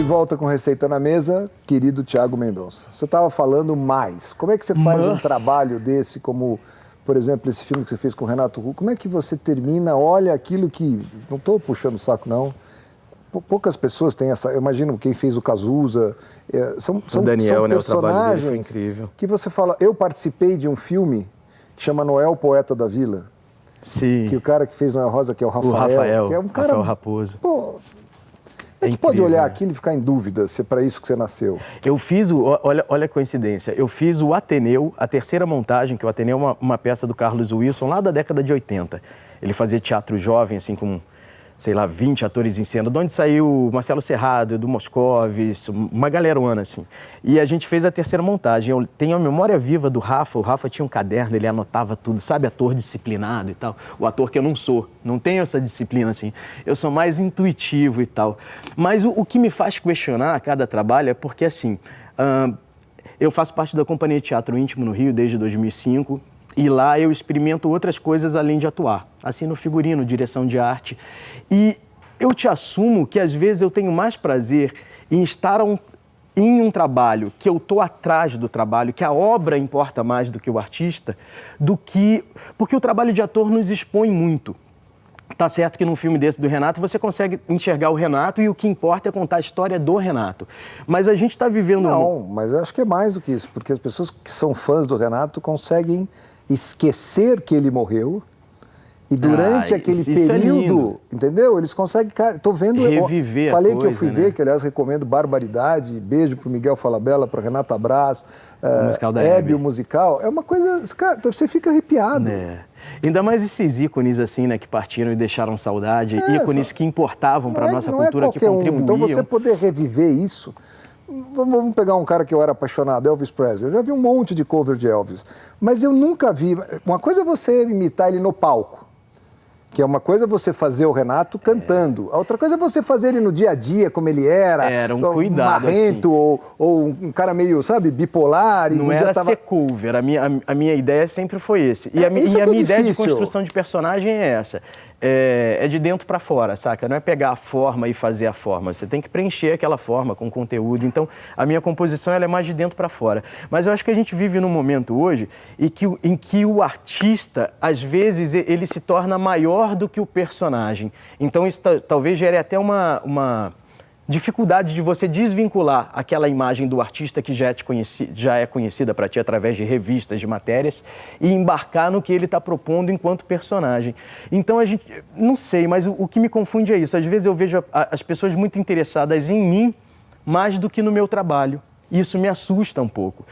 volta com Receita na Mesa, querido Thiago Mendonça. Você estava falando mais. Como é que você faz um trabalho desse, como, por exemplo, esse filme que você fez com o Renato Russo? Como é que você termina, olha aquilo que... Não estou puxando o saco, não. Poucas pessoas têm essa... Eu imagino quem fez o Cazuza. São Daniel, personagens, o trabalho dele foi incrível. Que você fala... Eu participei de um filme que chama Noel, Poeta da Vila. Sim. Que o cara que fez Noel Rosa, que é o Rafael. Que é um cara... Rafael Raposo. Pô, a gente pode olhar aquilo e ficar em dúvida se é para isso que você nasceu. Eu fiz olha a coincidência, eu fiz o Ateneu, a terceira montagem, que o Ateneu é uma peça do Carlos Wilson, lá da década de 80. Ele fazia teatro jovem, assim, com, sei lá, 20 atores em cena, de onde saiu Marcelo Serrado, Edu Moscovis, uma galerona, assim. E a gente fez a terceira montagem. Eu tenho a memória viva do Rafa. O Rafa tinha um caderno, ele anotava tudo, sabe, ator disciplinado e tal. O ator que eu não sou, não tenho essa disciplina, assim. Eu sou mais intuitivo e tal. Mas o que me faz questionar a cada trabalho é porque, assim, eu faço parte da Companhia de Teatro Íntimo no Rio desde 2005. E lá eu experimento outras coisas além de atuar, assim no figurino, direção de arte. E eu te assumo que às vezes eu tenho mais prazer em estar em um trabalho, que eu estou atrás do trabalho, que a obra importa mais do que o artista, porque o trabalho de ator nos expõe muito. Tá certo que num filme desse do Renato você consegue enxergar o Renato e o que importa é contar a história do Renato. Mas a gente está vivendo... Não, mas eu acho que é mais do que isso, porque as pessoas que são fãs do Renato conseguem esquecer que ele morreu e durante aquele período, entendeu? Eles conseguem, tô vendo, reviver falei que eu fui ver, que aliás recomendo Barbaridade, beijo pro Miguel Falabella, pra Renata Brás, Hebe, o musical, é uma coisa, cara, você fica arrepiado. Ainda mais esses ícones assim, né, que partiram e deixaram saudade, ícones que importavam para nossa cultura, que contribuíam. Então você poder reviver isso. Vamos pegar um cara que eu era apaixonado, Elvis Presley. Eu já vi um monte de cover de Elvis, mas eu nunca vi... Uma coisa é você imitar ele no palco, que é uma coisa você fazer o Renato cantando. A outra coisa é você fazer ele no dia a dia, como ele era. Era um cuidado, marrento, assim. ou um cara meio, sabe, bipolar. Não era ser cover, a minha ideia sempre foi esse. E a minha ideia de construção de personagem é essa. É de dentro para fora, saca? Não é pegar a forma e fazer a forma. Você tem que preencher aquela forma com conteúdo. Então, a minha composição ela é mais de dentro para fora. Mas eu acho que a gente vive num momento hoje em que o artista, às vezes, ele se torna maior do que o personagem. Então, isso talvez gere até uma dificuldade de você desvincular aquela imagem do artista que já é conhecida para ti através de revistas, de matérias, e embarcar no que ele está propondo enquanto personagem. Então, a gente, não sei, mas o que me confunde é isso. Às vezes eu vejo as pessoas muito interessadas em mim mais do que no meu trabalho. Isso me assusta um pouco.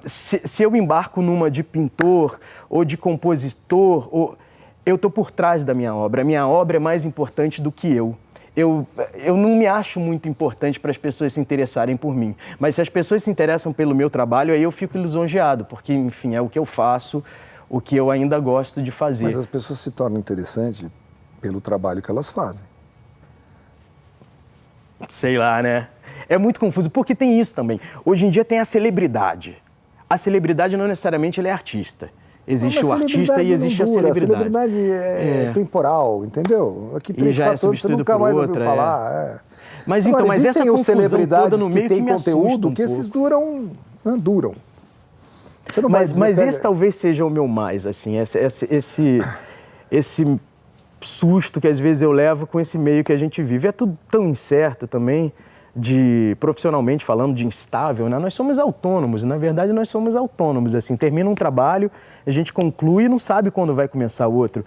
Se eu embarco numa de pintor ou de compositor, eu estou por trás da minha obra. A minha obra é mais importante do que eu. Eu não me acho muito importante para as pessoas se interessarem por mim. Mas se as pessoas se interessam pelo meu trabalho, aí eu fico lisonjeado, porque, enfim, é o que eu faço, o que eu ainda gosto de fazer. Mas as pessoas se tornam interessantes pelo trabalho que elas fazem. Sei lá, né? É muito confuso, porque tem isso também. Hoje em dia tem a celebridade. A celebridade não necessariamente ele é artista. Existe o artista e existe a celebridade. A celebridade é temporal, entendeu? Aqui 3, 4 anos você nunca mais ouviu falar. Mas então, mas essa confusão toda no meio que me assusta um pouco. Esses duram. Mas esse talvez seja o meu mais, assim, esse susto que às vezes eu levo com esse meio que a gente vive. É tudo tão incerto também. Profissionalmente falando, de instável, né? Nós somos autônomos, na verdade nós somos autônomos, assim, termina um trabalho, a gente conclui e não sabe quando vai começar outro.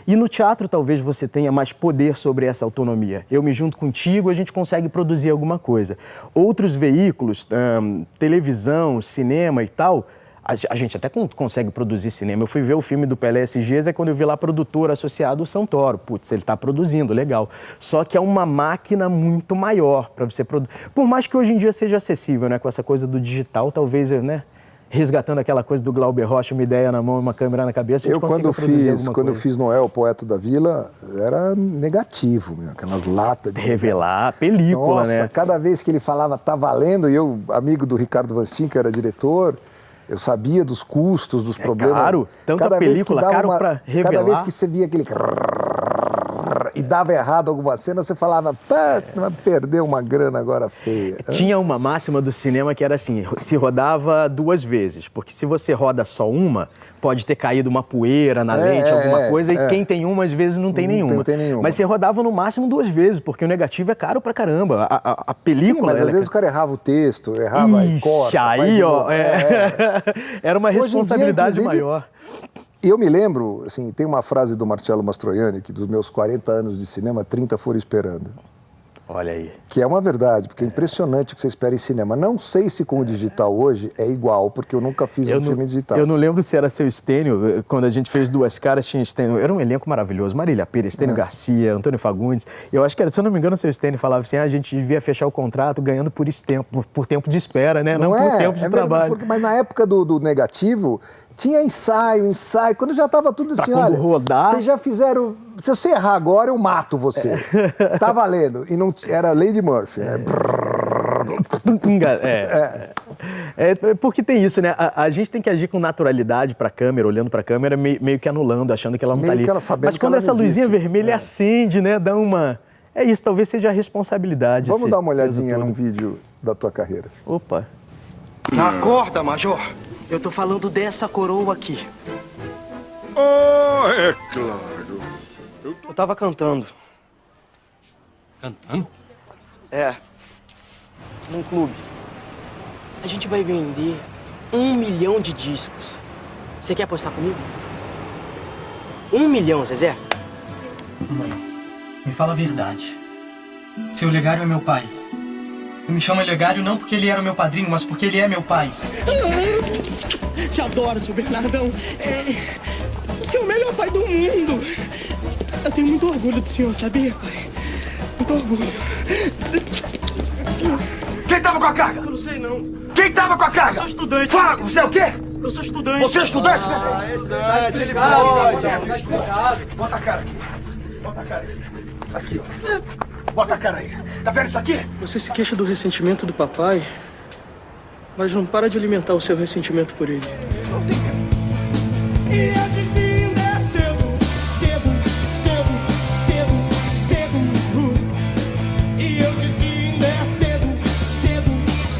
E no teatro talvez você tenha mais poder sobre essa autonomia. Eu me junto contigo, a gente consegue produzir alguma coisa. Outros veículos, televisão, cinema e tal, a gente até consegue produzir cinema. Eu fui ver o filme do Pelé esses dias, quando eu vi lá produtor associado, o Santoro. Putz, ele está produzindo, legal. Só que é uma máquina muito maior para você produzir. Por mais que hoje em dia seja acessível, né? Com essa coisa do digital, talvez, né? Resgatando aquela coisa do Glauber Rocha, uma ideia na mão e uma câmera na cabeça, quando eu fiz Noel, Poeta da Vila, era negativo, aquelas latas de... Revelar a película, Nossa, né? Cada vez que ele falava, tá valendo, e eu, amigo do Ricardo Vanstin, que era diretor... Eu sabia dos custos, dos problemas. Caro, tanta película, caro para revelar. Cada vez que você via aquele... e dava errado alguma cena, você falava, pá, perdeu uma grana agora feia. Tinha uma máxima do cinema que era assim, se rodava 2 vezes, porque se você roda só uma, pode ter caído uma poeira na lente, alguma coisa, e quem tem uma, às vezes, não tem nenhuma. Mas você rodava no máximo 2 vezes, porque o negativo é caro pra caramba. A película... Sim, mas às vezes o cara errava o texto, errava e corta. Aí, ó, era uma responsabilidade maior. Eu me lembro, assim, tem uma frase do Marcello Mastroianni, que dos meus 40 anos de cinema, 30 foram esperando. Olha aí. Que é uma verdade, porque é impressionante o que você espera em cinema. Não sei se com o digital hoje é igual, porque eu nunca fiz um filme digital. Eu não lembro se era seu Estênio, quando a gente fez Duas Caras, tinha Estênio. Era um elenco maravilhoso. Marília Pêra, Estênio Garcia, Antônio Fagundes. Eu acho que era, se eu não me engano, o seu Estênio falava assim, a gente devia fechar o contrato ganhando por tempo de espera, né? Não por tempo de trabalho. Verdade, mas na época do negativo... Tinha ensaio, quando já estava tudo assim, olha, rodar... vocês já fizeram, se você errar agora, eu mato você. Tá valendo. E não era Lady Murphy, né? Porque tem isso, né? A gente tem que agir com naturalidade pra câmera, olhando pra câmera, meio que anulando, achando que ela não tá ali. Mas quando essa luzinha vermelha acende, né? Dá uma... É isso, talvez seja a responsabilidade. Vamos dar uma olhadinha num vídeo da tua carreira. Opa. Acorda, Major. Eu tô falando dessa coroa aqui. Ah, é claro. Eu tava cantando. Cantando? É. Num clube. A gente vai vender 1 milhão de discos. Você quer apostar comigo? 1 milhão, Zezé? Mãe, me fala a verdade. Seu Legário é meu pai. Eu me chamo Legário não porque ele era meu padrinho, mas porque ele é meu pai. Te adoro, seu Bernardão. Você é o melhor pai do mundo. Eu tenho muito orgulho do senhor, sabia, pai? Muito orgulho. Quem tava com a carga? Eu não sei, não. Quem tava com a carga? Eu sou estudante. Fala, você é o quê? Eu sou estudante. Você é estudante? É estudante, ele pode. Bota a cara aqui. Bota a cara aqui. Aqui, ó. Bota a cara aí. Tá vendo isso aqui? Você se queixa do ressentimento do papai, mas não para de alimentar o seu ressentimento por ele. E eu dizia cedo, cedo, cedo, cedo, cedo. E eu dizia cedo, cedo,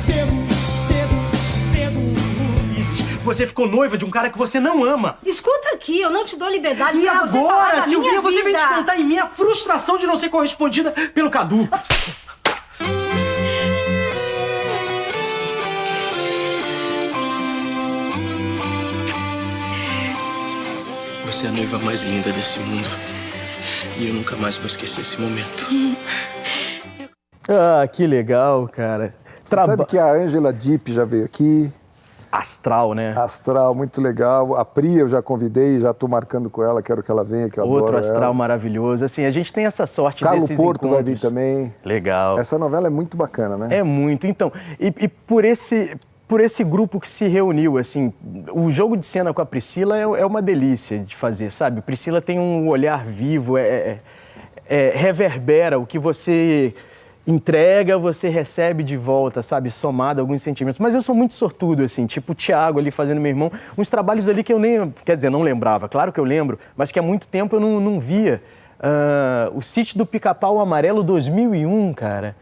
cedo, cedo, cedo. Você ficou noiva de um cara que você não ama. Escuta aqui, eu não te dou liberdade E pra você falar agora, da Silvia, minha você vem vida. descontar em mim a frustração de não ser correspondida pelo Cadu. Você é a noiva mais linda desse mundo. E eu nunca mais vou esquecer esse momento. Ah, que legal, cara. Sabe que a Angela Deep já veio aqui? Astral, né? Astral, muito legal. A Pri eu já convidei, já estou marcando com ela, quero que ela venha, que eu adoro Outro astral ela. maravilhoso. Assim, a gente tem essa sorte Carlo desses Porto encontros. vai vir também. Legal. Essa novela é muito bacana, né? É muito. Então, e por esse grupo que se reuniu, assim, o jogo de cena com a Priscila é uma delícia de fazer, sabe? Priscila tem um olhar vivo, reverbera o que você entrega, você recebe de volta, sabe? Somado a alguns sentimentos. Mas eu sou muito sortudo, assim, tipo o Thiago ali fazendo meu irmão, uns trabalhos ali que eu nem, quer dizer, não lembrava, claro que eu lembro, mas que há muito tempo eu não via. O Sítio do Pica-Pau Amarelo 2001, cara.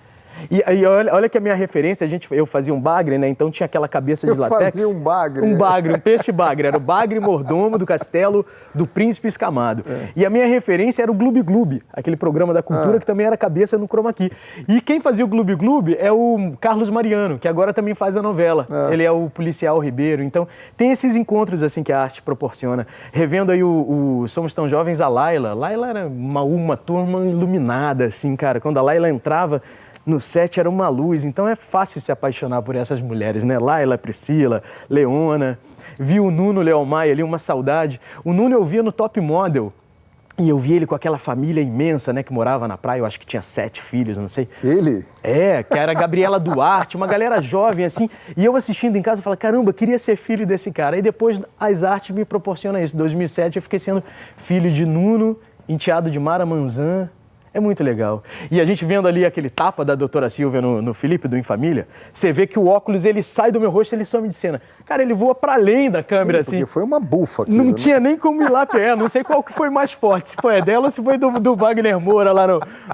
E olha que a minha referência, eu fazia um bagre, né? Então tinha aquela cabeça de latex. Fazia um bagre. Um bagre, um peixe bagre. Era o bagre mordomo do castelo do Príncipe Escamado. E a minha referência era o Gloob Gloob, aquele programa da cultura que também era cabeça no chroma key. E quem fazia o Gloob Gloob é o Carlos Mariano, que agora também faz a novela. Ele é o policial Ribeiro. Então tem esses encontros assim que a arte proporciona. Revendo aí o Somos Tão Jovens, a Laila. Laila era uma turma iluminada, assim, cara. Quando a Laila entrava no set era uma luz, então é fácil se apaixonar por essas mulheres, né? Laila, Priscila, Leona. Vi o Nuno Leal Maia ali, uma saudade. O Nuno eu via no Top Model. E eu vi ele com aquela família imensa, né? Que morava na praia, eu acho que tinha 7 filhos, não sei. Ele? É, que era a Gabriela Duarte, uma galera jovem, assim. E eu assistindo em casa, eu falei, caramba, queria ser filho desse cara. Aí depois as artes me proporcionam isso. Em 2007 eu fiquei sendo filho de Nuno, enteado de Mara Manzan. É muito legal. E a gente vendo ali aquele tapa da doutora Silvia no Felipe, do Em Família, você vê que o óculos, ele sai do meu rosto e ele some de cena. Cara, ele voa para além da câmera, Sim, assim. Porque foi uma bufa aqui. Não tinha nem como ir lá perto, não sei qual que foi mais forte, se foi a dela ou se foi do Wagner Moura lá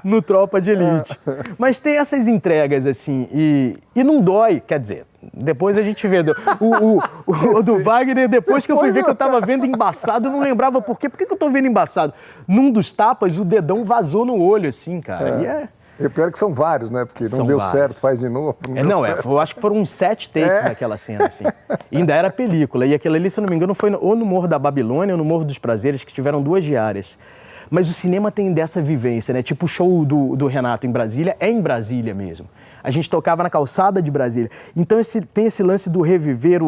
no Tropa de Elite. Mas tem essas entregas, assim, e não dói, quer dizer, depois a gente vê. O do Wagner, depois que eu fui ver que eu tava vendo embaçado, eu não lembrava por quê. Por que eu tô vendo embaçado? Num dos tapas, o dedão vazou no olho, assim, cara. E o pior é que são vários, né? Porque não deu certo, faz de novo. Eu acho que foram uns 7 takes naquela cena, assim. E ainda era película. E aquilo ali, se eu não me engano, foi ou no Morro da Babilônia ou no Morro dos Prazeres, que tiveram 2 diárias. Mas o cinema tem dessa vivência, né? Tipo o show do Renato em Brasília, é em Brasília mesmo. A gente tocava na calçada de Brasília. Então tem esse lance do reviver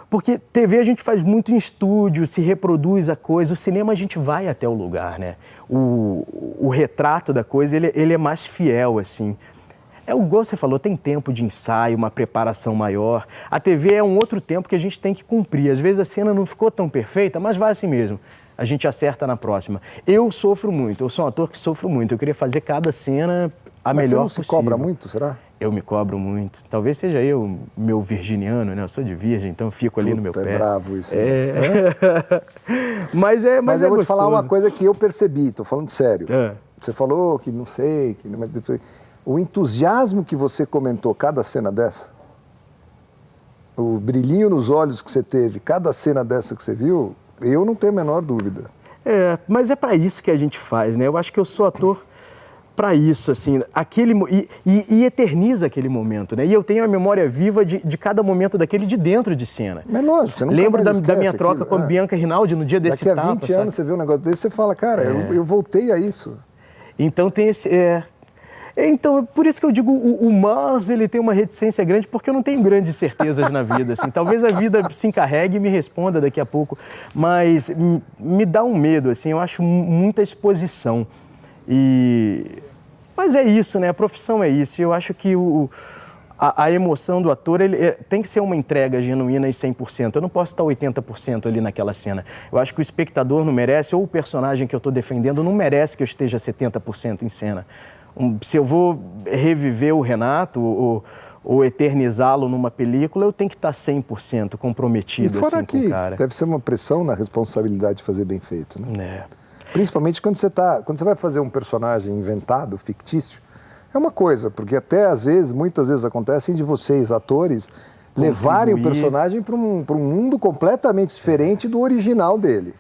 Porque TV a gente faz muito em estúdio, se reproduz a coisa. O cinema a gente vai até o lugar, né? O retrato da coisa, ele é mais fiel, assim. É o igual você falou, tem tempo de ensaio, uma preparação maior. A TV é um outro tempo que a gente tem que cumprir. Às vezes a cena não ficou tão perfeita, mas vai assim mesmo. A gente acerta na próxima. Eu sofro muito, eu sou um ator que sofro muito. Eu queria fazer cada cena a melhor possível. Mas você não se cobra muito, será? Eu me cobro muito. Talvez seja eu, meu virginiano, né? Eu sou de virgem, então eu fico ali no meu pé. É bravo isso. Mas eu vou gostoso. te falar uma coisa que eu percebi, tô falando sério. Você falou que não sei, mas depois... O entusiasmo que você comentou cada cena dessa, o brilhinho nos olhos que você teve, cada cena dessa que você viu, eu não tenho a menor dúvida. Mas é para isso que a gente faz, né? Eu acho que eu sou ator para isso, assim, e eterniza aquele momento, né? E eu tenho a memória viva de cada momento daquele de dentro de cena. Mas lógico, você nunca Lembro mais da minha troca aquilo, com a Bianca Rinaldi no dia desse tapa. Daqui a 20 anos você vê um negócio desse, você fala, cara, eu voltei a isso. Então tem esse... Então, por isso que eu digo, o Mars, ele tem uma reticência grande, porque eu não tenho grandes certezas na vida, assim. Talvez a vida se encarregue e me responda daqui a pouco, mas me dá um medo, assim, eu acho muita exposição. Mas é isso, né? A profissão é isso. Eu acho que a emoção do ator tem que ser uma entrega genuína e 100%. Eu não posso estar 80% ali naquela cena. Eu acho que o espectador não merece, ou o personagem que eu estou defendendo não merece que eu esteja 70% em cena. Se eu vou reviver o Renato ou eternizá-lo numa película, eu tenho que estar 100% comprometido, e fora assim, com o cara. Deve ser uma pressão na responsabilidade de fazer bem feito, né? Principalmente quando você vai fazer um personagem inventado, fictício, é uma coisa, porque até às vezes, muitas vezes acontece de vocês, atores, levarem o personagem para um mundo completamente diferente do original dele.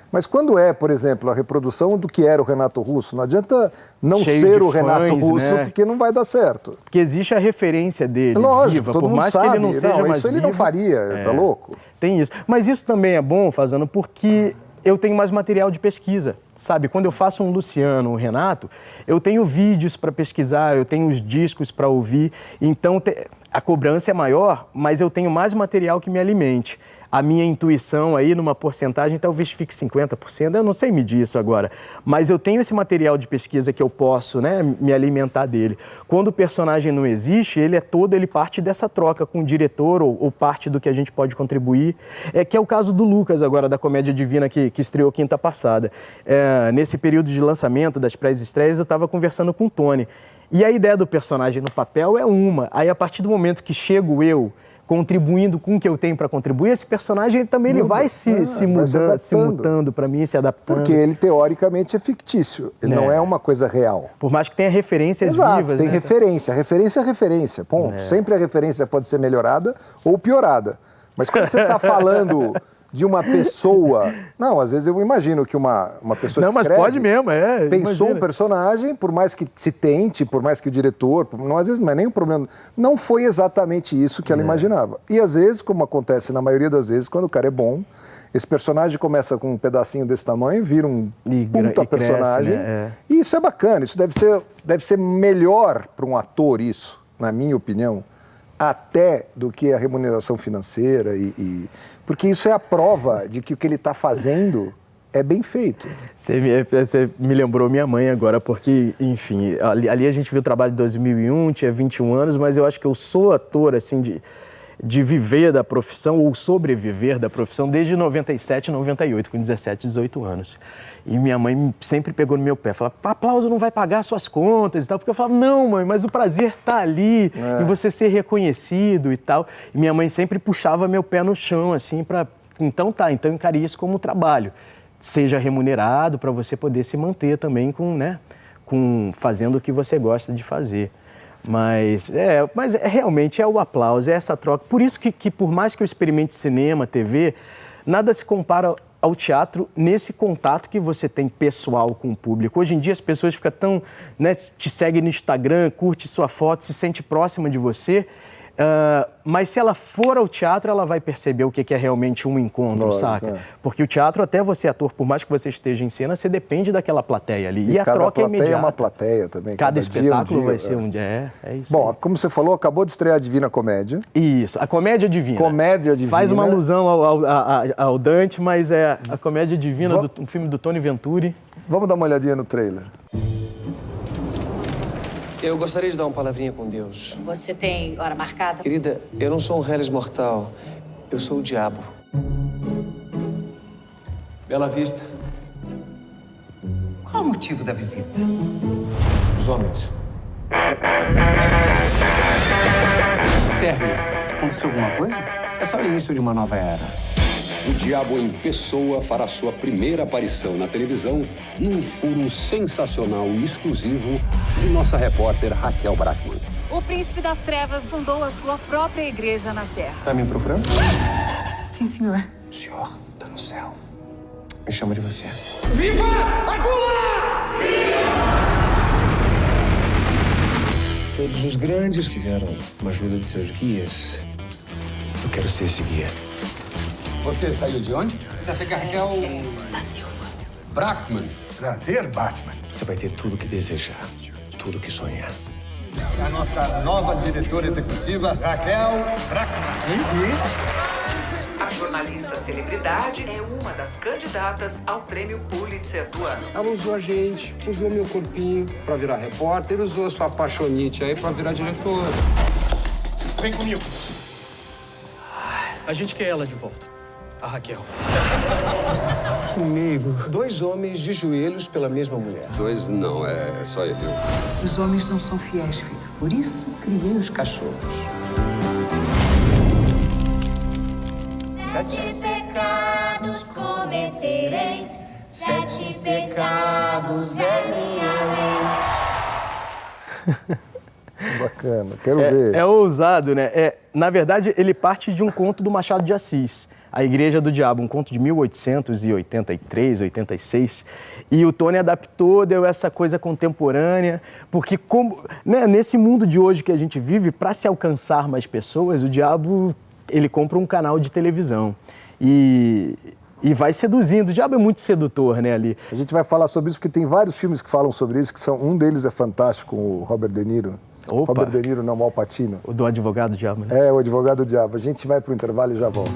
Mas quando por exemplo, a reprodução do que era o Renato Russo, não adianta não ser o Renato Russo, né? Porque não vai dar certo. Porque existe a referência dele, lógico, viva, todo por mundo mais sabe. que ele não seja mais isso vivo. ele não faria, tá louco? Tem isso. Mas isso também é bom, Fasano, porque eu tenho mais material de pesquisa, sabe? Quando eu faço um Luciano, um Renato, eu tenho vídeos para pesquisar, eu tenho os discos para ouvir, então a cobrança é maior, mas eu tenho mais material que me alimente. A minha intuição aí, numa porcentagem, talvez fique 50%, eu não sei medir isso agora, mas eu tenho esse material de pesquisa que eu posso, né, me alimentar dele. Quando o personagem não existe, ele parte dessa troca com o diretor ou parte do que a gente pode contribuir, que é o caso do Lucas agora, da Comédia Divina, que estreou quinta passada. Nesse período de lançamento das pré-estreias, eu estava conversando com o Tony, e a ideia do personagem no papel é uma, aí a partir do momento que chego eu, contribuindo com o que eu tenho para contribuir, esse personagem também ele vai se mutando para mim, se adaptando. Porque ele, teoricamente, é fictício. Ele não é uma coisa real. Por mais que tenha referências vivas. Tem referência. Referência é referência. Ponto. Sempre a referência pode ser melhorada ou piorada. Mas quando você está falando de uma pessoa... Não, às vezes eu imagino que uma pessoa que escreve... Não, mas pode mesmo, pensou um personagem, por mais que se tente, por mais que o diretor... Não, às vezes não é nem um problema. Não foi exatamente isso que ela imaginava. E às vezes, como acontece na maioria das vezes, quando o cara é bom, esse personagem começa com um pedacinho desse tamanho, vira um puta personagem. Cresce, né? E isso é bacana. Isso deve ser melhor para um ator, isso, na minha opinião, até do que a remuneração financeira porque isso é a prova de que o que ele está fazendo é bem feito. Você me lembrou minha mãe agora, porque, enfim, ali a gente viu o trabalho de 2001, tinha 21 anos, mas eu acho que eu sou ator, assim, de viver da profissão ou sobreviver da profissão desde 97, 98, com 17, 18 anos. E minha mãe sempre pegou no meu pé, falava, aplauso não vai pagar suas contas e tal, porque eu falava, não, mãe, mas o prazer tá ali, em você ser reconhecido e tal. E minha mãe sempre puxava meu pé no chão, assim, então encare isso como trabalho. Seja remunerado para você poder se manter também com fazendo o que você gosta de fazer. Mas realmente é o aplauso, é essa troca. Por isso que por mais que eu experimente cinema, TV, nada se compara ao teatro nesse contato que você tem pessoal com o público. Hoje em dia as pessoas ficam tão, te seguem no Instagram, curte sua foto, se sente próxima de você. Mas se ela for ao teatro, ela vai perceber o que é realmente um encontro, saca? Porque o teatro, até você ator, por mais que você esteja em cena, você depende daquela plateia ali. E a troca é imediata. É uma plateia também. Cada espetáculo vai ser um dia. É isso. Bom, aí. Como você falou, acabou de estrear a Divina Comédia. Isso, a Comédia Divina. Comédia Divina. Faz uma alusão ao Dante, mas é a Comédia Divina, um filme do Tony Venturi. Vamos dar uma olhadinha no trailer. Eu gostaria de dar uma palavrinha com Deus. Você tem hora marcada? Querida, eu não sou um reles mortal. Eu sou o diabo. Bela Vista. Qual o motivo da visita? Os homens. Terry, Aconteceu alguma coisa? é só o início de uma nova era. O Diabo em Pessoa fará sua primeira aparição na televisão num furo sensacional e exclusivo de nossa repórter Raquel Brackman. O Príncipe das Trevas fundou a sua própria igreja na Terra. Tá me procurando? Sim, senhor. O senhor tá no céu. Me chama de você. Viva Agula! Todos os grandes tiveram uma ajuda de seus guias. Eu quero ser esse guia. Você saiu de onde? Da Raquel Da Silva. Brackman. Prazer, Batman. Você vai ter tudo o que desejar, tudo o que sonhar. É a nossa nova diretora executiva, Raquel Brackman. A jornalista celebridade é uma das candidatas ao prêmio Pulitzer do ano. Ela usou a gente, usou meu corpinho pra virar repórter, usou a sua apaixonite aí pra virar diretora. Vem comigo. A gente quer ela de volta. A Raquel. Que meigo. 2 homens de joelhos pela mesma mulher. 2 não, é só eu. Os homens não são fiéis, filho. Por isso, criei os cachorros. 7 pecados cometerei, 7 pecados é minha lei. Bacana, quero ver. É ousado, né? Na verdade, ele parte de um conto do Machado de Assis, A Igreja do Diabo, um conto de 1883, 86. E o Tony adaptou, deu essa coisa contemporânea, porque nesse mundo de hoje que a gente vive, para se alcançar mais pessoas, o diabo, ele compra um canal de televisão e vai seduzindo. O diabo é muito sedutor, né, ali. A gente vai falar sobre isso, porque tem vários filmes que falam sobre isso, um deles é fantástico, com o Robert De Niro. Opa. Robert De Niro, não, Al Pacino. O do Advogado Diabo, né? É, o Advogado Diabo. A gente vai pro intervalo e já volta.